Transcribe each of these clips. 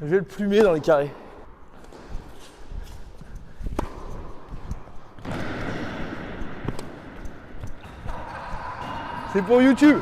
Je vais le plumer dans les carrés. C'est pour YouTube.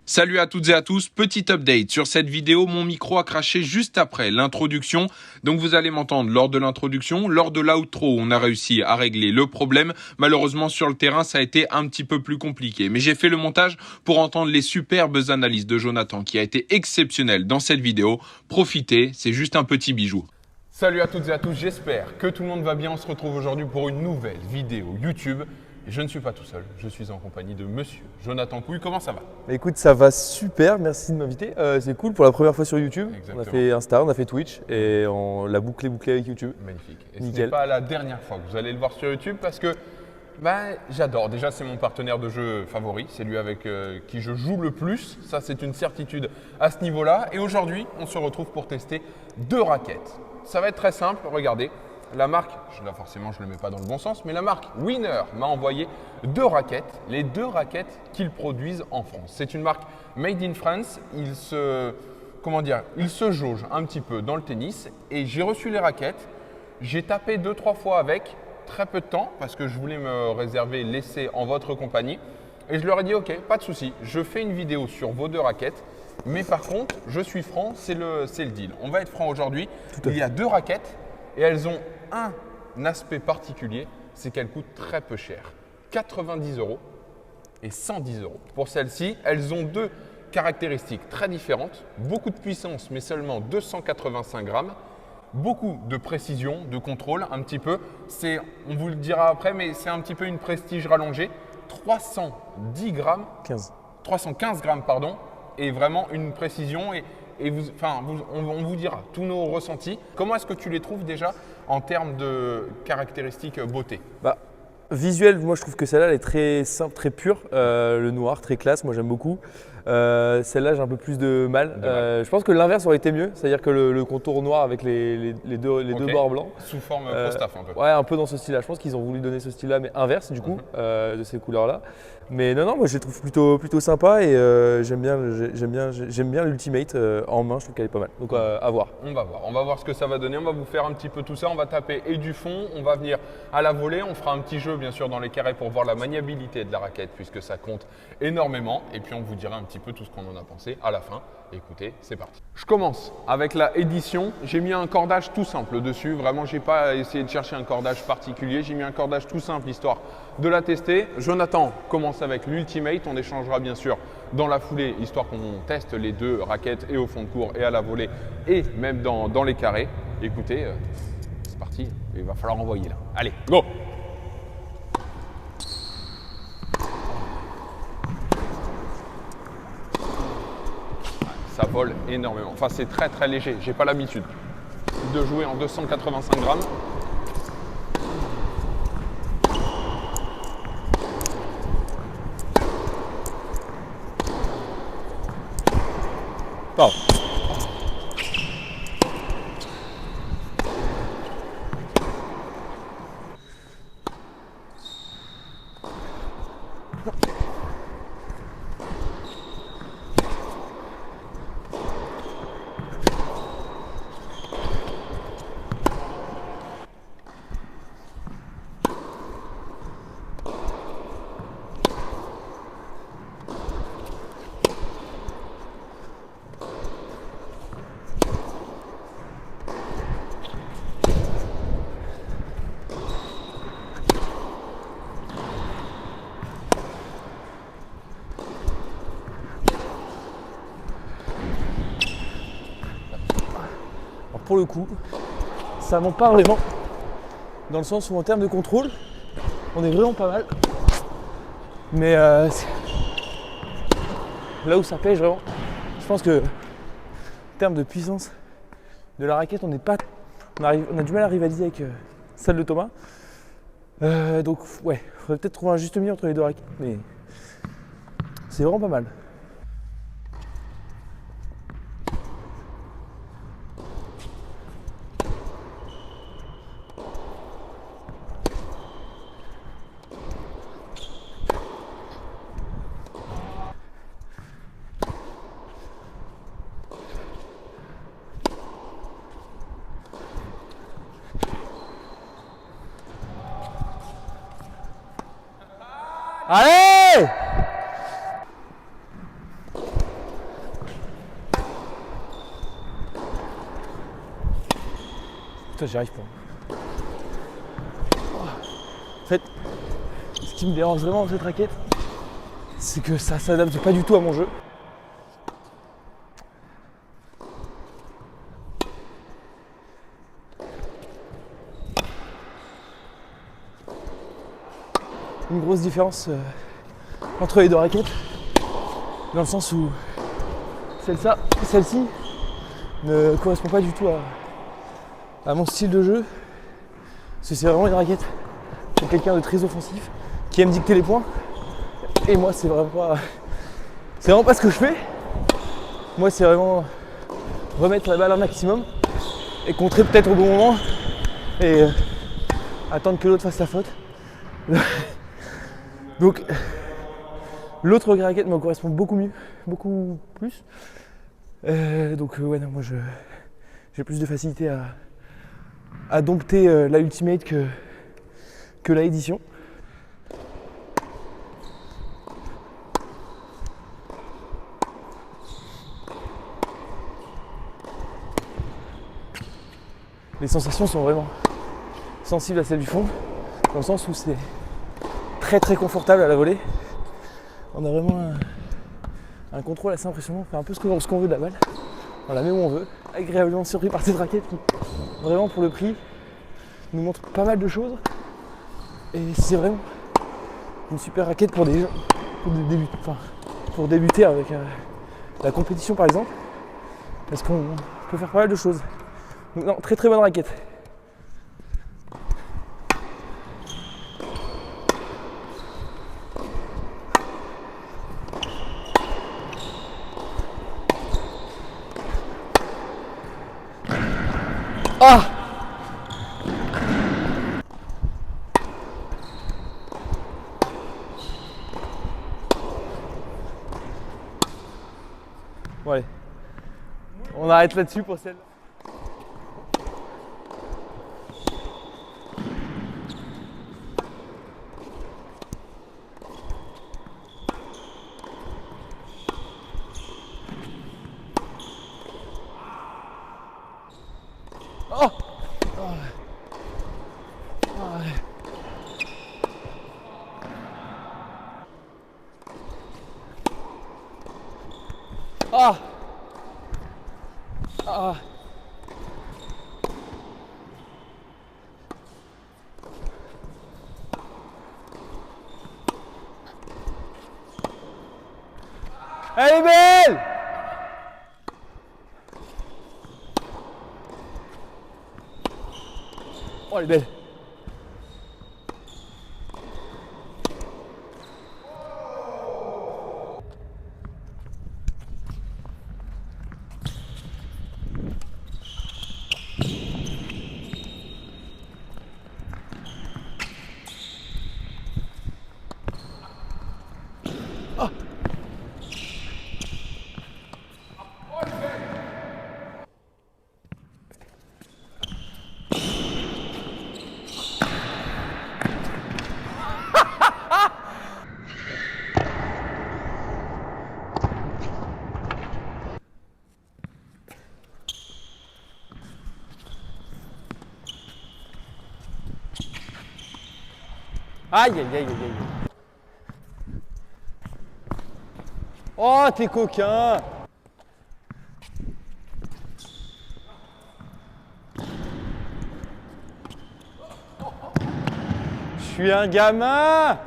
Salut à toutes et à tous, petit update sur cette vidéo, mon micro a craché juste après l'introduction, donc vous allez m'entendre lors de l'introduction, lors de l'outro on a réussi à régler le problème, malheureusement sur le terrain ça a été un petit peu plus compliqué, mais j'ai fait le montage pour entendre les superbes analyses de Jonathan qui a été exceptionnel dans cette vidéo, profitez, c'est juste un petit bijou. Salut à toutes et à tous, j'espère que tout le monde va bien, on se retrouve aujourd'hui pour une nouvelle vidéo YouTube. Et je ne suis pas tout seul, je suis en compagnie de monsieur Jonathan Couille. Comment ça va? Écoute, ça va super, merci de m'inviter. C'est cool pour la première fois sur YouTube. Exactement. On a fait Insta, on a fait Twitch et on l'a bouclé avec YouTube. Magnifique. Et Nickel. ce n'est pas la dernière fois que vous allez le voir sur YouTube parce que j'adore. Déjà, c'est mon partenaire de jeu favori, c'est lui avec qui je joue le plus. Ça, c'est une certitude à ce niveau-là. Et aujourd'hui, on se retrouve pour tester 2 raquettes. Ça va être très simple, regardez. La marque, là forcément je ne le mets pas dans le bon sens, mais la marque Winner m'a envoyé 2 raquettes, les 2 raquettes qu'ils produisent en France. C'est une marque Made in France, il se jauge un petit peu dans le tennis et j'ai reçu les raquettes, j'ai tapé 2-3 fois avec, très peu de temps parce que je voulais me réserver l'essai en votre compagnie et je leur ai dit ok, pas de souci, je fais une vidéo sur vos 2 raquettes. Mais par contre, je suis franc, c'est le deal. On va être franc aujourd'hui, il y a 2 raquettes et elles ont un aspect particulier, c'est qu'elles coûtent très peu cher. 90 € et 110 €. Pour celles-ci, elles ont 2 caractéristiques très différentes. Beaucoup de puissance, mais seulement 285 grammes. Beaucoup de précision, de contrôle, un petit peu. On vous le dira après, mais c'est un petit peu une prestige rallongée. 310 grammes, 315 grammes, pardon, et vraiment une précision. On vous dira tous nos ressentis. Comment est-ce que tu les trouves déjà en termes de caractéristiques beauté? Visuel, moi je trouve que celle-là elle est très simple, très pure. Le noir, très classe, moi j'aime beaucoup. Celle-là j'ai un peu plus de mal. Je pense que l'inverse aurait été mieux, c'est-à-dire que le contour noir avec les deux bords blancs. Sous forme Pro-Staff un peu. Ouais, un peu dans ce style-là. Je pense qu'ils ont voulu donner ce style-là, mais inverse du coup, de ces couleurs-là. Mais non, moi je les trouve plutôt sympa et j'aime bien l'Ultimate en main, je trouve qu'elle est pas mal. Donc à voir. On va voir ce que ça va donner. On va vous faire un petit peu tout ça. On va taper et du fond, on va venir à la volée. On fera un petit jeu bien sûr dans les carrés pour voir la maniabilité de la raquette puisque ça compte énormément. Et puis on vous dira un petit peu tout ce qu'on en a pensé à la fin. Écoutez, c'est parti. Je commence avec la édition. J'ai mis un cordage tout simple dessus. Vraiment, j'ai pas essayé de chercher un cordage particulier. J'ai mis un cordage tout simple histoire de la tester. Jonathan commence avec l'Ultimate. On échangera bien sûr dans la foulée histoire qu'on teste les 2 raquettes et au fond de cours et à la volée et même dans les carrés. Écoutez, c'est parti. Il va falloir envoyer là. Allez, go! Ça vole énormément. Enfin, c'est très très léger. J'ai pas l'habitude de jouer en 285 grammes. Oh. Pour le coup, ça manque pas vraiment, dans le sens où en termes de contrôle, on est vraiment pas mal. Mais là où ça pêche vraiment, je pense que en termes de puissance de la raquette, on a du mal à rivaliser avec celle de Thomas. Donc ouais, il faudrait peut-être trouver un juste milieu entre les 2 raquettes, mais c'est vraiment pas mal. Allez! Putain, j'y arrive pas. En fait, ce qui me dérange vraiment dans cette raquette, c'est que ça s'adapte pas du tout à mon jeu. Une grosse différence entre les deux raquettes, dans le sens où celle-ci ne correspond pas du tout à mon style de jeu, parce que c'est vraiment une raquette pour quelqu'un de très offensif qui aime dicter les points, et moi c'est vraiment pas ce que je fais. Moi c'est vraiment remettre la balle un maximum et contrer peut-être au bon moment et attendre que l'autre fasse la faute. Donc l'autre raquette me correspond beaucoup mieux, beaucoup plus. Donc ouais, non, moi j'ai plus de facilité à dompter la ultimate que la édition. Les sensations sont vraiment sensibles à celles du fond, dans le sens où c'est très très confortable à la volée. On a vraiment un contrôle assez impressionnant, on fait un peu ce qu'on veut de la balle, on la met où on veut. Agréablement surpris par cette raquette qui, vraiment pour le prix, nous montre pas mal de choses. Et c'est vraiment une super raquette pour des gens, pour débuter avec la compétition par exemple, parce qu'on peut faire pas mal de choses. Donc, non, très très bonne raquette. Ah! Bon allez, on arrête là-dessus pour celle-là. Oh! Ah! Ah! Elle est belle! Oh, elle est belle! Aïe aïe aïe aïe aïe. Oh, t'es coquin. Je suis un gamin.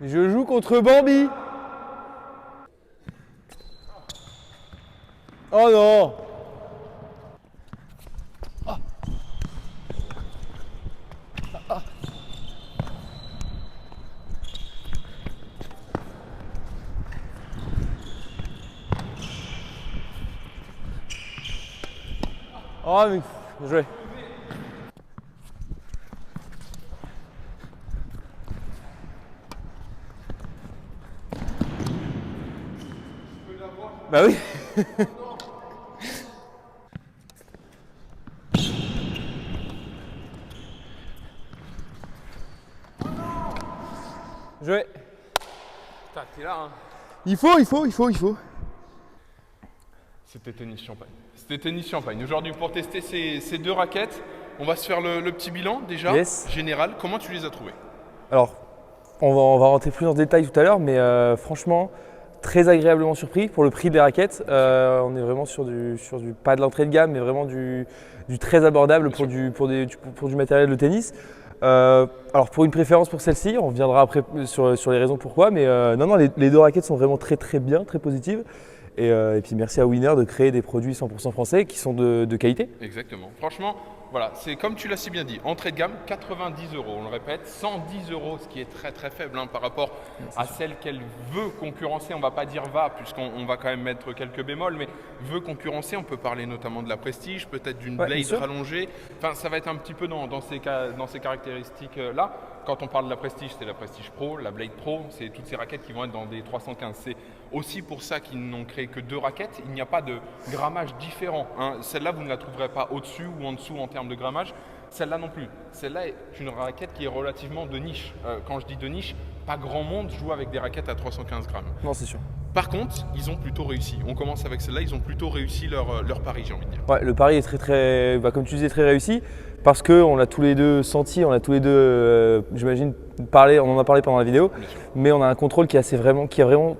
Je joue contre Bambi. Oh non. Oh mais bien joué. Bah oui. T'es là, hein. Il faut. C'était tennis champagne. C'était tennis champagne. Aujourd'hui, pour tester ces deux raquettes, on va se faire le petit bilan déjà, Yes. général. Comment tu les as trouvées? Alors, on va rentrer plus dans le détail tout à l'heure, mais franchement, très agréablement surpris pour le prix des raquettes. On est vraiment sur du pas de l'entrée de gamme, mais vraiment du très abordable pour du matériel de tennis. Alors pour une préférence pour celle-ci, on reviendra après sur les raisons pourquoi, mais non, les deux raquettes sont vraiment très très bien, très positives. Et puis merci à Winner de créer des produits 100% français qui sont de qualité. Exactement. Franchement, voilà, c'est comme tu l'as si bien dit, entrée de gamme, 90 €, on le répète, 110 €, ce qui est très très faible par rapport à celle qu'elle veut concurrencer. On ne va pas dire va, puisqu'on va quand même mettre quelques bémols, mais veut concurrencer. On peut parler notamment de la Prestige, peut-être d'une Blade rallongée. Enfin, ça va être un petit peu dans ces caractéristiques-là. Quand on parle de la Prestige, c'est la Prestige Pro, la Blade Pro, c'est toutes ces raquettes qui vont être dans des 315. C'est aussi pour ça qu'ils n'ont créé que 2 raquettes. Il n'y a pas de grammage différent. Celle-là, vous ne la trouverez pas au-dessus ou en dessous en termes de grammage. Celle-là non plus. Celle-là est une raquette qui est relativement de niche. Quand je dis de niche, pas grand monde joue avec des raquettes à 315 grammes. Non, c'est sûr. Par contre, ils ont plutôt réussi. On commence avec celle-là, ils ont plutôt réussi leur pari, j'ai envie de dire. Ouais, le pari est très, comme tu disais, très réussi parce qu'on l'a tous les deux senti, on l'a tous les deux, j'imagine, parlé, on en a parlé pendant la vidéo, mais on a un contrôle qui est vraiment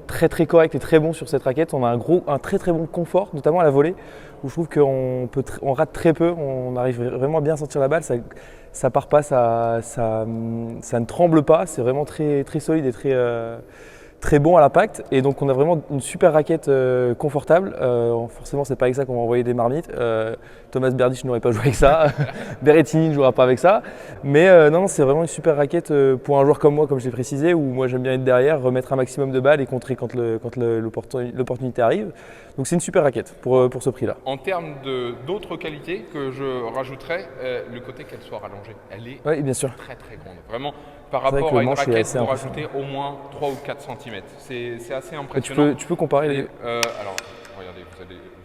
très très correct et très bon sur cette raquette. On a un très très bon confort, notamment à la volée, où je trouve qu'on rate très peu, on arrive vraiment à bien sentir la balle, ça part pas, ça ne tremble pas, c'est vraiment très, très solide et très bon à l'impact, et donc on a vraiment une super raquette confortable. Forcément, c'est pas avec ça qu'on va envoyer des marmites. Thomas Berdych n'aurait pas joué avec ça, Berrettini ne jouera pas avec ça, mais non, c'est vraiment une super raquette pour un joueur comme moi, comme je l'ai précisé, où moi j'aime bien être derrière, remettre un maximum de balles et contrer quand l'opportunité arrive. Donc c'est une super raquette pour ce prix-là. En termes d'autres qualités que je rajouterais, le côté qu'elle soit rallongée, elle est Oui, bien sûr. très très grande. Vraiment, par rapport à une raquette, il faut rajouter au moins 3 ou 4 cm. C'est assez impressionnant. Tu peux comparer les... Alors, regardez,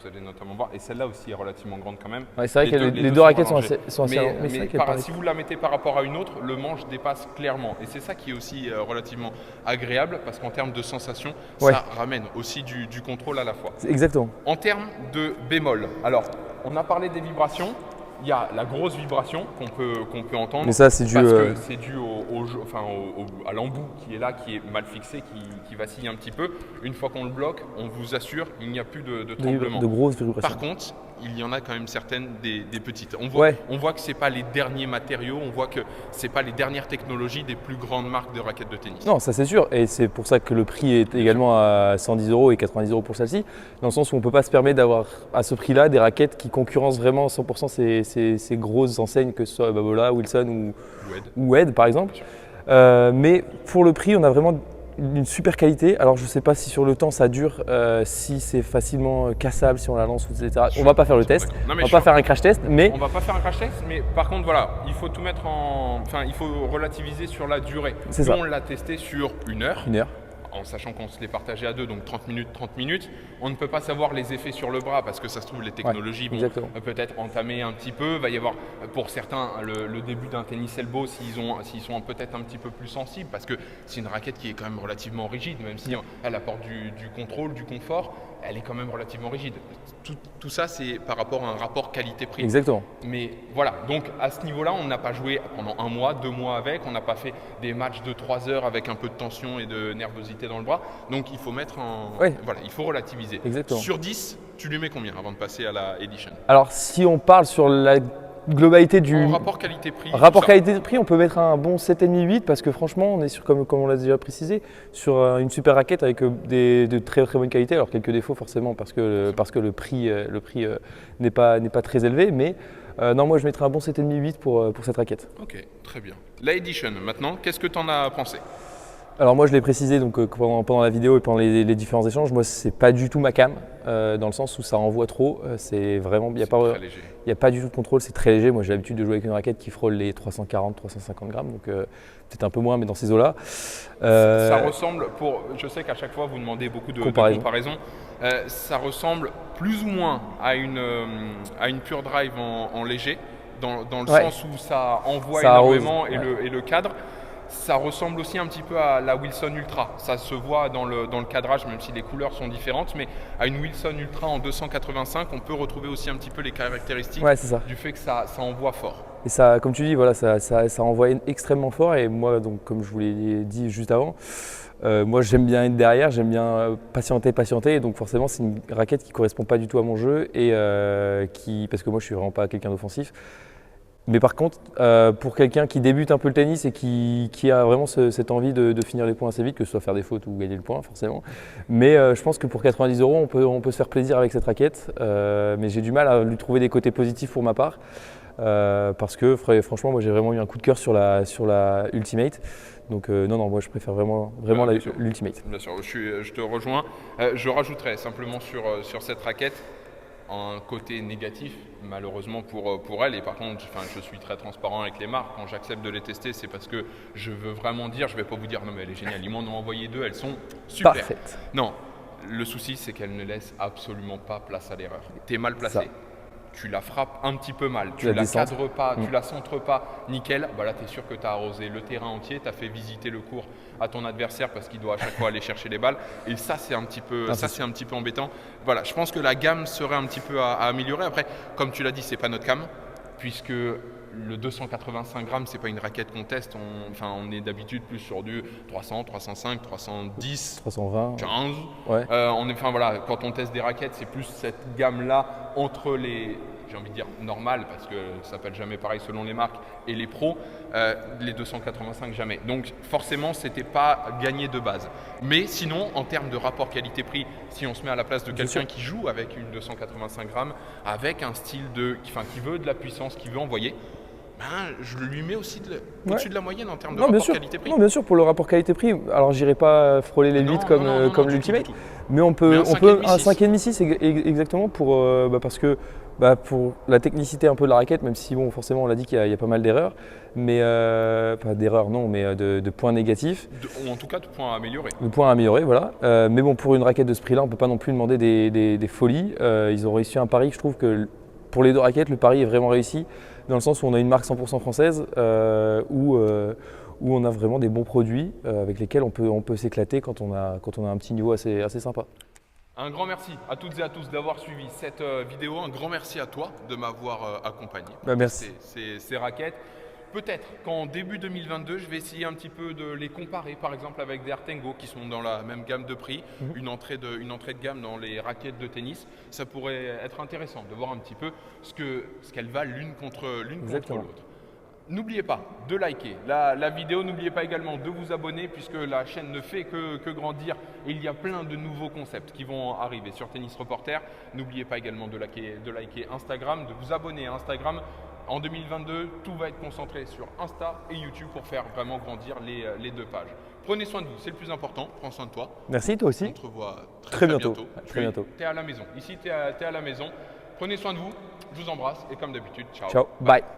vous allez notamment voir, et celle-là aussi est relativement grande quand même. Ouais, c'est vrai que les deux raquettes sont assez si vous la mettez par rapport à une autre, le manche dépasse clairement. Et c'est ça qui est aussi relativement agréable, parce qu'en termes de sensation, ça ramène aussi du contrôle à la fois. Exactement. En termes de bémol, alors, on a parlé des vibrations. Il y a la grosse vibration qu'on peut entendre. Mais ça, c'est dû, parce que c'est dû à l'embout qui est là, qui est mal fixé, qui vacille un petit peu. Une fois qu'on le bloque, on vous assure, il n'y a plus de tremblement. De grosses vibrations. Par contre, il y en a quand même certaines des petites. On voit que ce n'est pas les derniers matériaux, on voit que ce n'est pas les dernières technologies des plus grandes marques de raquettes de tennis. Non, ça c'est sûr. Et c'est pour ça que le prix est également à 110 € et 90 € pour celle-ci. Dans le sens où on ne peut pas se permettre d'avoir à ce prix-là des raquettes qui concurrencent vraiment 100% ces grosses enseignes, que ce soit Babola, Wilson ou Wed par exemple. Mais pour le prix, on a vraiment une super qualité. Alors je ne sais pas si sur le temps ça dure, si c'est facilement cassable, si on la lance, etc. On ne va pas faire le test, on ne va pas faire un crash test, mais... On ne va pas faire un crash test, mais par contre voilà, il faut tout mettre il faut relativiser sur la durée. C'est ça. On l'a testé sur 1 heure. 1 heure. En sachant qu'on se l'est partagé à 2, donc 30 minutes, on ne peut pas savoir les effets sur le bras parce que ça se trouve les technologies vont peut-être entamer un petit peu. Il va y avoir pour certains le début d'un tennis elbow s'ils sont peut-être un petit peu plus sensibles parce que c'est une raquette qui est quand même relativement rigide, même si elle apporte du contrôle, du confort, elle est quand même relativement rigide. Tout ça, c'est par rapport à un rapport qualité-prix. Exactement. Mais voilà, donc à ce niveau-là, on n'a pas joué pendant 1 mois, 2 mois avec, on n'a pas fait des matchs de 3 heures avec un peu de tension et de nervosité dans le bras. Donc il faut voilà, il faut relativiser. Exactement. Sur 10, tu lui mets combien avant de passer à la Edition? Alors si on parle sur la globalité du rapport qualité-prix. Rapport qualité-prix, on peut mettre un bon 7,5-8 parce que franchement, on est sur, comme on l'a déjà précisé, sur une super raquette avec de très très bonne qualité. Alors quelques défauts forcément parce que le prix n'est pas très élevé, mais non, moi je mettrais un bon 7,5-8 pour cette raquette. Ok, très bien. La Edition, maintenant, qu'est-ce que tu en as pensé? Alors moi je l'ai précisé donc, pendant la vidéo et pendant les différents échanges, moi c'est pas du tout ma cam, dans le sens où ça envoie trop, c'est vraiment, il n'y a pas du tout de contrôle, c'est très léger. Moi j'ai l'habitude de jouer avec une raquette qui frôle les 340-350 grammes, donc peut-être un peu moins mais dans ces eaux-là. Ça ressemble, je sais qu'à chaque fois vous demandez beaucoup de comparaisons, ça ressemble plus ou moins à une Pure Drive en léger, dans le sens où ça envoie énormément et le cadre. Ça ressemble aussi un petit peu à la Wilson Ultra. Ça se voit dans le cadrage, même si les couleurs sont différentes, mais à une Wilson Ultra en 285, on peut retrouver aussi un petit peu les caractéristiques du fait que ça envoie fort. Et ça, comme tu dis, voilà, ça envoie extrêmement fort. Et moi, donc, comme je vous l'ai dit juste avant, moi j'aime bien être derrière, j'aime bien patienter. Et donc forcément, c'est une raquette qui ne correspond pas du tout à mon jeu et parce que moi je suis vraiment pas quelqu'un d'offensif. Mais par contre, pour quelqu'un qui débute un peu le tennis et qui a vraiment cette envie de finir les points assez vite, que ce soit faire des fautes ou gagner le point forcément, mais je pense que pour 90 €, on peut se faire plaisir avec cette raquette, mais j'ai du mal à lui trouver des côtés positifs pour ma part, parce que franchement, moi j'ai vraiment eu un coup de cœur sur la Ultimate. Donc non, moi je préfère vraiment l'Ultimate. Bien sûr, je te rejoins. Je rajouterais simplement sur cette raquette un côté négatif, malheureusement pour elle. Et par contre, je suis très transparent avec les marques. Quand j'accepte de les tester, c'est parce que je veux vraiment dire, je ne vais pas vous dire non mais elle est géniale, ils m'en ont envoyé 2, elles sont super. Parfait. Non, le souci c'est qu'elle ne laisse absolument pas place à l'erreur. Tu es mal placé. Tu la frappes un petit peu mal, tu la cadres pas, tu la centres pas nickel, bah là tu es sûr que tu as arrosé le terrain entier, tu as fait visiter le court à ton adversaire parce qu'il doit à chaque fois aller chercher les balles et ça c'est un petit peu embêtant. Voilà, je pense que la gamme serait un petit peu à améliorer. Après, comme tu l'as dit, c'est pas notre cam puisque le 285 grammes, c'est pas une raquette qu'on teste, on est d'habitude plus sur du 300, 305, 310, 320, 15. Ouais. Quand on teste des raquettes, c'est plus cette gamme-là entre les, j'ai envie de dire normales, parce que ça s'appelle jamais pareil selon les marques, et les pros, les 285 jamais. Donc forcément, c'était pas gagné de base. Mais sinon, en termes de rapport qualité-prix, si on se met à la place de quelqu'un qui joue avec une 285 grammes, avec un style qui veut de la puissance, qui veut envoyer, je lui mets aussi au-dessus de la moyenne en termes de rapport qualité-prix. Non, bien sûr, pour le rapport qualité-prix, alors j'irai pas frôler les 8 comme l'Ultimate, mais on peut un 5,5-6 exactement parce que pour la technicité un peu de la raquette, même si bon, forcément on l'a dit qu'il y a pas mal d'erreurs, mais pas d'erreurs non, mais de points négatifs. Ou en tout cas de points à améliorer. De points à améliorer, voilà. Mais bon, pour une raquette de ce prix-là, on ne peut pas non plus demander des folies. Ils ont réussi un pari, je trouve que pour les deux raquettes, le pari est vraiment réussi, dans le sens où on a une marque 100% française, où on a vraiment des bons produits avec lesquels on peut s'éclater quand on a un petit niveau assez sympa. Un grand merci à toutes et à tous d'avoir suivi cette vidéo. Un grand merci à toi de m'avoir accompagné. Merci. Ces raquettes. Peut-être qu'en début 2022, je vais essayer un petit peu de les comparer, par exemple avec des Artengo qui sont dans la même gamme de prix, une entrée de gamme dans les raquettes de tennis. Ça pourrait être intéressant de voir un petit peu ce qu'elles valent l'une contre l'autre. N'oubliez pas de liker la vidéo, n'oubliez pas également de vous abonner puisque la chaîne ne fait que grandir et il y a plein de nouveaux concepts qui vont arriver sur Tennis Reporter. N'oubliez pas également de liker Instagram, de vous abonner à Instagram. En 2022, tout va être concentré sur Insta et YouTube pour faire vraiment grandir les deux pages. Prenez soin de vous, c'est le plus important. Prends soin de toi. Merci, toi aussi. On se revoit très bientôt. Très bientôt. Tu es à la maison. Ici, tu es à la maison. Prenez soin de vous. Je vous embrasse et comme d'habitude, ciao. Ciao. Bye.